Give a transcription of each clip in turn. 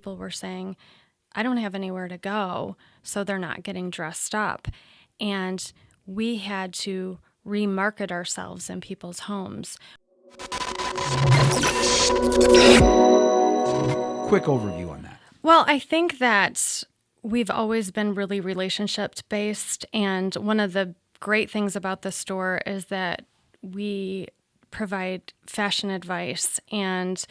People were saying, I don't have anywhere to go, so they're not getting dressed up. And we had to remarket ourselves in people's homes. Quick overview on that. Well, I think that we've always been really relationship-based, and one of the great things about the store is that we provide fashion advice, and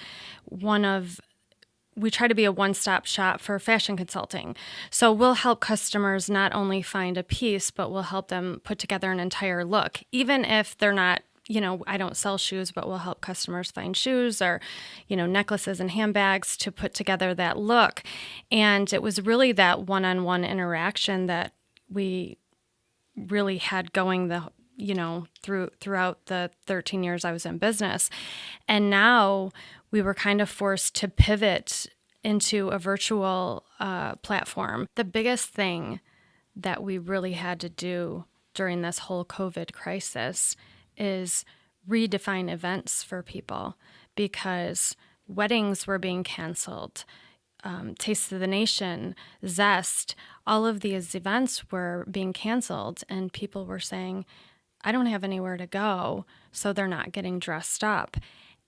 we try to be a one-stop shop for fashion consulting. So we'll help customers not only find a piece, but we'll help them put together an entire look. Even if they're not, I don't sell shoes, but we'll help customers find shoes or, necklaces and handbags to put together that look. And it was really that one-on-one interaction that we really had going throughout the 13 years I was in business. And now we were kind of forced to pivot into a virtual platform. The biggest thing that we really had to do during this whole COVID crisis is redefine events for people, because weddings were being canceled. Taste of the Nation, Zest, all of these events were being canceled, and people were saying, I don't have anywhere to go, so they're not getting dressed up.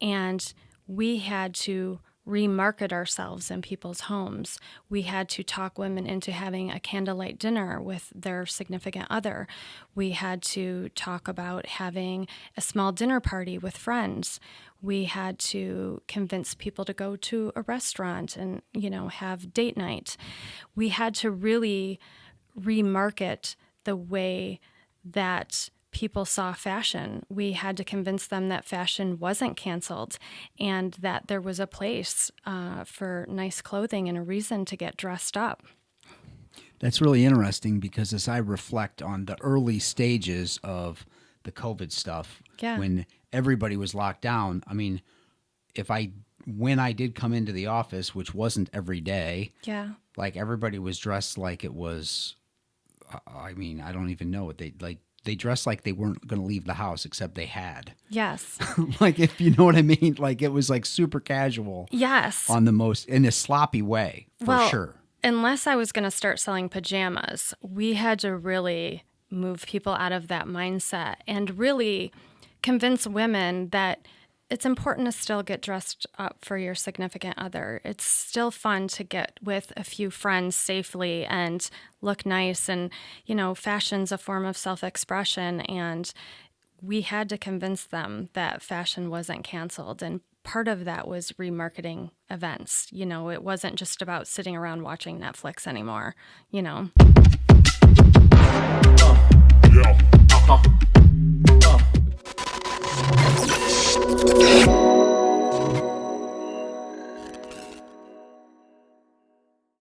And we had to remarket ourselves in people's homes. We had to talk women into having a candlelight dinner with their significant other. We had to talk about having a small dinner party with friends. We had to convince people to go to a restaurant and, have date night. We had to really remarket the way that people saw fashion. We had to convince them that fashion wasn't canceled and that there was a place for nice clothing and a reason to get dressed up. That's really interesting, because as I reflect on the early stages of the COVID stuff, when everybody was locked down, when I did come into the office, which wasn't every day, like everybody was dressed like it was, I don't even know what they dressed like they weren't going to leave the house, except they had. Yes. Like, if you know what I mean, like it was like super casual. Yes. In a sloppy way, for sure. Unless I was going to start selling pajamas, we had to really move people out of that mindset and really convince women that it's important to still get dressed up for your significant other. It's still fun to get with a few friends safely and look nice. And, fashion's a form of self-expression. And we had to convince them that fashion wasn't canceled. And part of that was remarketing events. It wasn't just about sitting around watching Netflix anymore, Yeah.